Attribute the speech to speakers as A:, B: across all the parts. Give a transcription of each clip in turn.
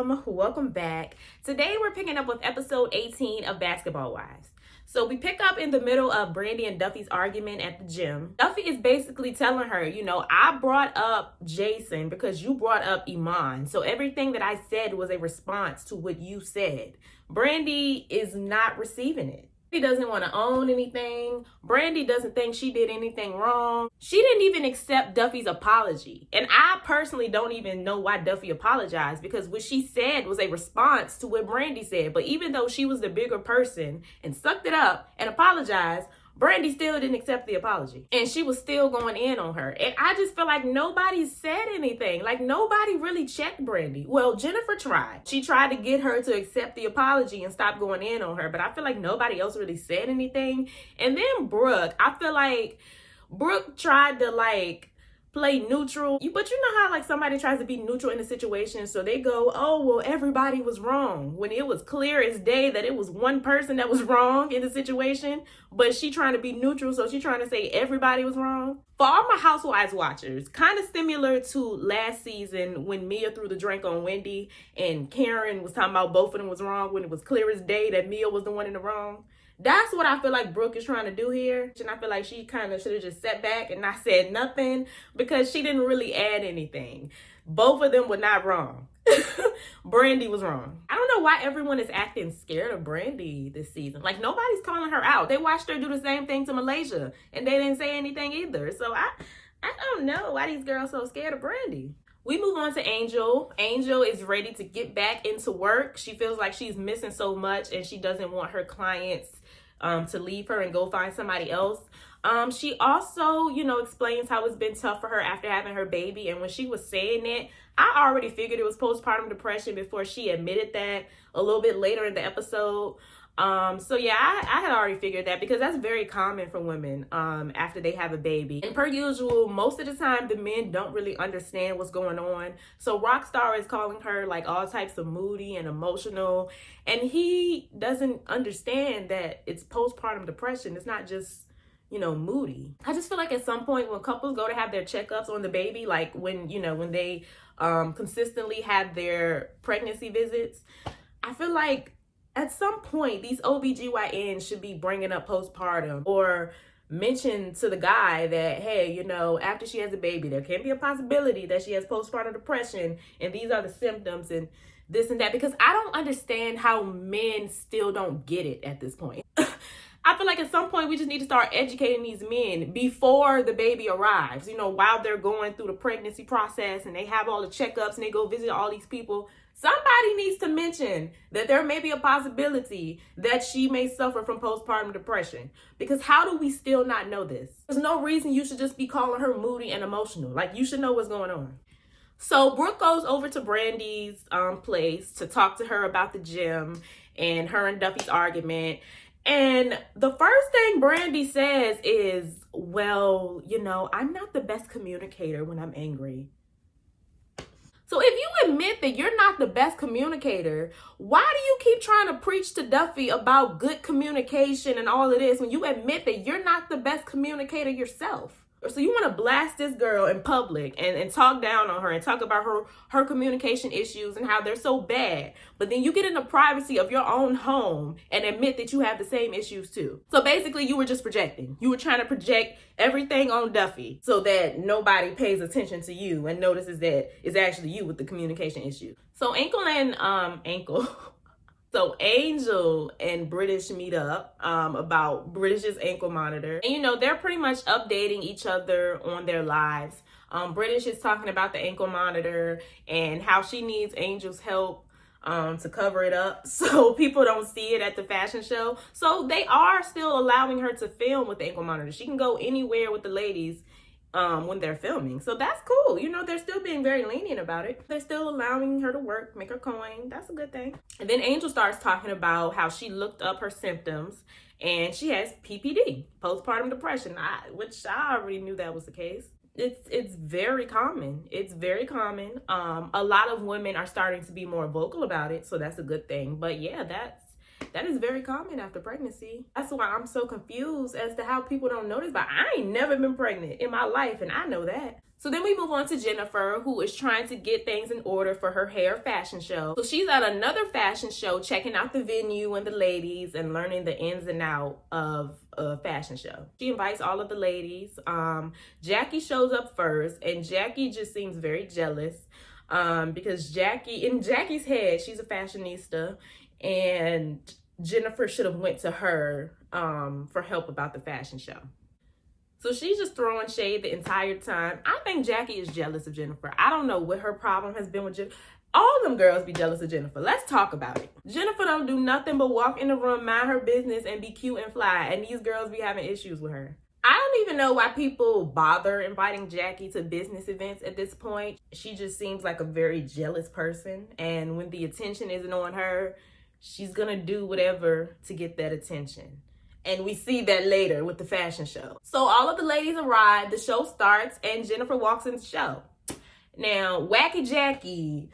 A: welcome back. Today we're picking up with episode 18 of Basketball Wives. So we pick up in the middle of Brandi and Duffy's argument at the gym. Duffy is basically telling her, I brought up Jason because you brought up Iman. So everything that I said was a response to what you said. Brandi is not receiving it. She doesn't want to own anything. Brandi doesn't think she did anything wrong. She didn't even accept Duffy's apology. And I personally don't even know why Duffy apologized, because what she said was a response to what Brandi said. But even though she was the bigger person and sucked it up and apologized, Brandi still didn't accept the apology. And she was still going in on her. And I just feel like nobody said anything. Like, nobody really checked Brandi. Well, Jennifer tried. She tried to get her to accept the apology and stop going in on her. But I feel like nobody else really said anything. And then Brooke, I feel like Brooke tried to play neutral. But you know how somebody tries to be neutral in a situation, so they go, oh, well, everybody was wrong, when it was clear as day that it was one person that was wrong in the situation. But she trying to be neutral, so she trying to say everybody was wrong. For all my Housewives watchers, kind of similar to last season when Mia threw the drink on Wendy and Karen was talking about both of them was wrong when it was clear as day that Mia was the one in the wrong. That's what I feel like Brooke is trying to do here. And I feel like she kind of should have just sat back and not said nothing, because she didn't really add anything. Both of them were not wrong. Brandi was wrong. I don't know why everyone is acting scared of Brandi this season. Nobody's calling her out. They watched her do the same thing to Malaysia and they didn't say anything either. So I don't know why these girls so scared of Brandi. We move on to Angel. Angel is ready to get back into work. She feels like she's missing so much and she doesn't want her clients to leave her and go find somebody else. She also, explains how it's been tough for her after having her baby. And when she was saying it, I already figured it was postpartum depression before she admitted that a little bit later in the episode. So yeah, I had already figured that, because that's very common for women after they have a baby. And per usual, most of the time the men don't really understand what's going on. So Rockstar is calling her all types of moody and emotional, and he doesn't understand that it's postpartum depression. It's not just moody. I just feel like at some point when couples go to have their checkups on the baby, when they consistently have their pregnancy visits, I feel like at some point, these OBGYNs should be bringing up postpartum, or mention to the guy that, hey, after she has a baby, there can be a possibility that she has postpartum depression, and these are the symptoms and this and that, because I don't understand how men still don't get it at this point. I feel like at some point we just need to start educating these men before the baby arrives, while they're going through the pregnancy process and they have all the checkups and they go visit all these people. Somebody needs to mention that there may be a possibility that she may suffer from postpartum depression, because how do we still not know this? There's no reason you should just be calling her moody and emotional. You should know what's going on. So Brooke goes over to Brandi's place to talk to her about the gym and her and Duffy's argument. And the first thing Brandi says is, well, I'm not the best communicator when I'm angry. So if you admit that you're not the best communicator, why do you keep trying to preach to Duffy about good communication and all of this when you admit that you're not the best communicator yourself? So you want to blast this girl in public and talk down on her and talk about her communication issues and how they're so bad. But then you get in the privacy of your own home and admit that you have the same issues too. So basically you were just projecting. You were trying to project everything on Duffy so that nobody pays attention to you and notices that it's actually you with the communication issue. So So Angel and British meet up about British's ankle monitor. And, they're pretty much updating each other on their lives. British is talking about the ankle monitor and how she needs Angel's help to cover it up so people don't see it at the fashion show. So they are still allowing her to film with the ankle monitor. She can go anywhere with the ladies when they're filming. So that's cool. They're still being very lenient about it. They're still allowing her to work, make her coin. That's a good thing. And then Angel starts talking about how she looked up her symptoms and she has PPD, postpartum depression, which I already knew that was the case. It's very common. It's very common. A lot of women are starting to be more vocal about it, so that's a good thing. But yeah, That is very common after pregnancy. That's why I'm so confused as to how people don't notice, but I ain't never been pregnant in my life, and I know that. So then we move on to Jennifer, who is trying to get things in order for her hair fashion show. So she's at another fashion show, checking out the venue and the ladies and learning the ins and outs of a fashion show. She invites all of the ladies. Jackie shows up first, and Jackie just seems very jealous because Jackie, in Jackie's head, she's a fashionista, and Jennifer should have went to her for help about the fashion show. So she's just throwing shade the entire time. I think Jackie is jealous of Jennifer. I don't know what her problem has been with Jennifer. All them girls be jealous of Jennifer. Let's talk about it. Jennifer don't do nothing but walk in the room, mind her business, and be cute and fly. And these girls be having issues with her. I don't even know why people bother inviting Jackie to business events at this point. She just seems like a very jealous person. And when the attention isn't on her, she's gonna do whatever to get that attention. And we see that later with the fashion show. So all of the ladies arrive, the show starts, and Jennifer walks in the show. Now, Wacky Jackie,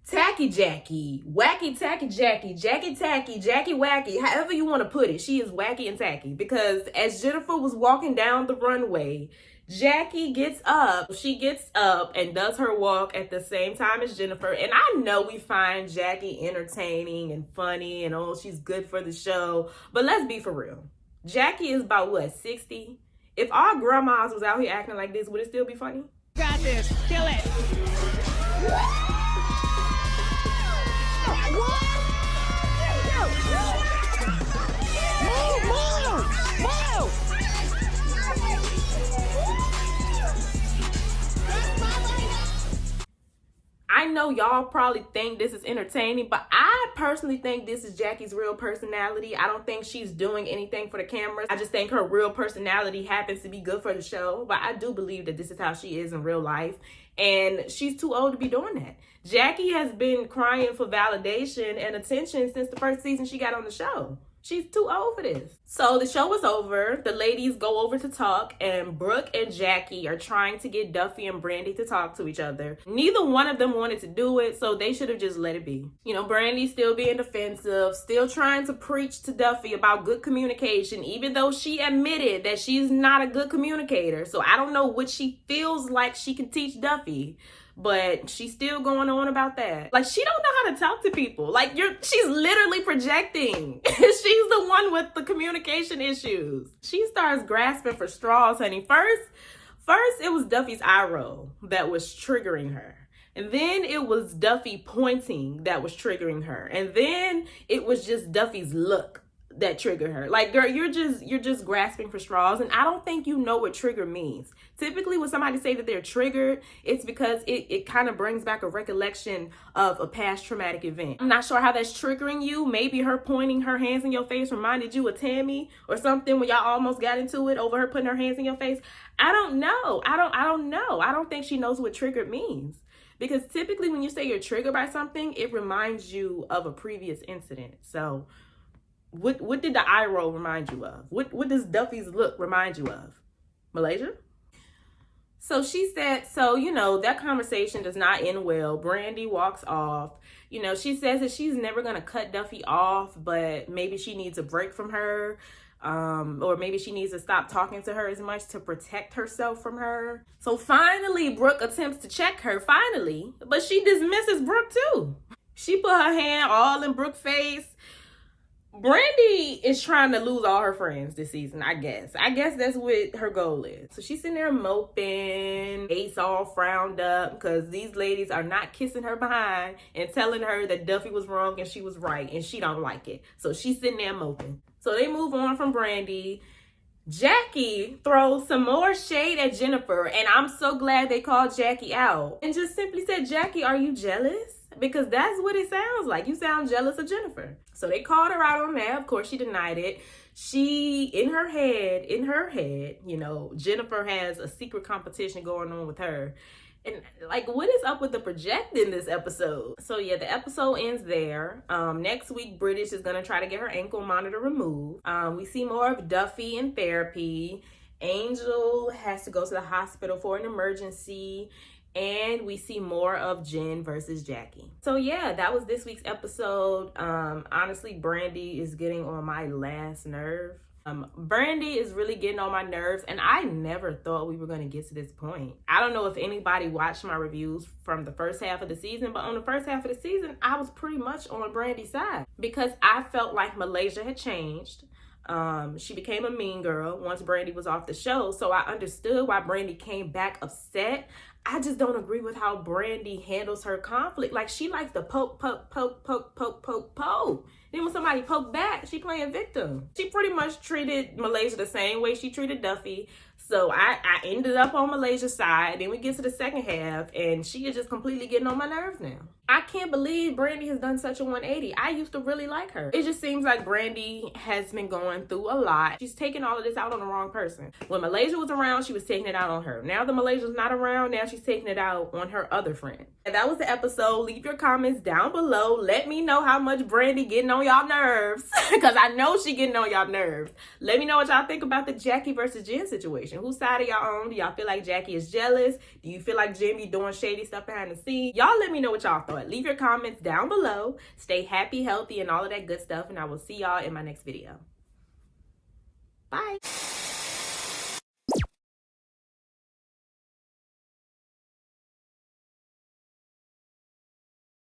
A: Tacky Jackie, Wacky Tacky Jackie, Jackie Tacky, Jackie Wacky, however you want to put it, she is wacky and tacky. Because as Jennifer was walking down the runway, Jackie gets up. She gets up and does her walk at the same time as Jennifer. And I know we find Jackie entertaining and funny and oh, she's good for the show. But let's be for real. Jackie is about what, 60? If our grandmas was out here acting like this, would it still be funny?
B: Got this. Kill it.
A: I know y'all probably think this is entertaining, but I personally think this is Jackie's real personality. I don't think she's doing anything for the cameras. I just think her real personality happens to be good for the show. But I do believe that this is how she is in real life. And she's too old to be doing that. Jackie has been crying for validation and attention since the first season she got on the show. She's too old for this. So the show was over. The ladies go over to talk, and Brooke and Jackie are trying to get Duffy and Brandi to talk to each other. Neither one of them wanted to do it, so they should have just let it be. You know, Brandi still being defensive, still trying to preach to Duffy about good communication, even though she admitted that she's not a good communicator. So I don't know what she feels like she can teach Duffy. But she's still going on about that. Like, she don't know how to talk to people. Like, she's literally projecting. She's the one with the communication issues. She starts grasping for straws, honey. First, it was Duffy's eye roll that was triggering her. And then it was Duffy pointing that was triggering her. And then it was just Duffy's look that triggered her. Like, girl, you're just grasping for straws, and I don't think you know what trigger means. Typically when somebody say that they're triggered, it's because it kind of brings back a recollection of a past traumatic event. I'm not sure how that's triggering you. Maybe her pointing her hands in your face reminded you of Tammy or something when y'all almost got into it over her putting her hands in your face. I don't know. I don't know. I don't think she knows what triggered means. Because typically when you say you're triggered by something, it reminds you of a previous incident. So what did the eye roll remind you of? What does Duffy's look remind you of? Malaysia? So she said, so, you know, that conversation does not end well. Brandi walks off. You know, she says that she's never going to cut Duffy off, but maybe she needs a break from her. Or maybe she needs to stop talking to her as much to protect herself from her. So finally, Brooke attempts to check her, finally. But she dismisses Brooke too. She put her hand all in Brooke's face. Brandi is trying to lose all her friends this season, I guess. I guess that's what her goal is. So she's sitting there moping, face all frowned up, because these ladies are not kissing her behind and telling her that Duffy was wrong and she was right, and she don't like it. So she's sitting there moping. So they move on from Brandi. Jackie throws some more shade at Jennifer, and I'm so glad they called Jackie out and just simply said, Jackie, are you jealous? Because that's what it sounds like. You sound jealous of Jennifer. So they called her out on that. Of course, she denied it. She, in her head, you know, Jennifer has a secret competition going on with her. And like, what is up with the projecting this episode? So yeah, the episode ends there. Next week, British is going to try to get her ankle monitor removed. We see more of Duffy in therapy. Angel has to go to the hospital for an emergency. and we see more of Jen versus Jackie. So yeah, that was this week's episode. Honestly, Brandi is getting on my last nerve. Brandi is really getting on my nerves, and I never thought we were going to get to this point. I don't know if anybody watched my reviews from the first half of the season, but on the first half of the season, I was pretty much on Brandi's side because I felt like Malaysia had changed. She became a mean girl once Brandi was off the show, so I understood why Brandi came back upset. I just don't agree with how Brandi handles her conflict. Like, she likes to poke. Then when somebody poke back, she playing victim. She pretty much treated Malaysia the same way she treated Duffy. So I ended up on Malaysia's side. Then we get to the second half, and she is just completely getting on my nerves now. I can't believe Brandi has done such a 180. I used to really like her. It just seems like Brandi has been going through a lot. She's taking all of this out on the wrong person. When Malaysia was around, she was taking it out on her. Now that Malaysia's not around, now she's taking it out on her other friend. And that was the episode. Leave your comments down below. Let me know how much Brandi getting on y'all nerves. Because I know she getting on y'all nerves. Let me know what y'all think about the Jackie versus Jen situation. Whose side are y'all on? Do y'all feel like Jackie is jealous? Do you feel like Jen be doing shady stuff behind the scenes? Y'all let me know what y'all thought. Leave your comments down below. Stay happy, healthy, and all of that good stuff. And I will see y'all in my next video. Bye.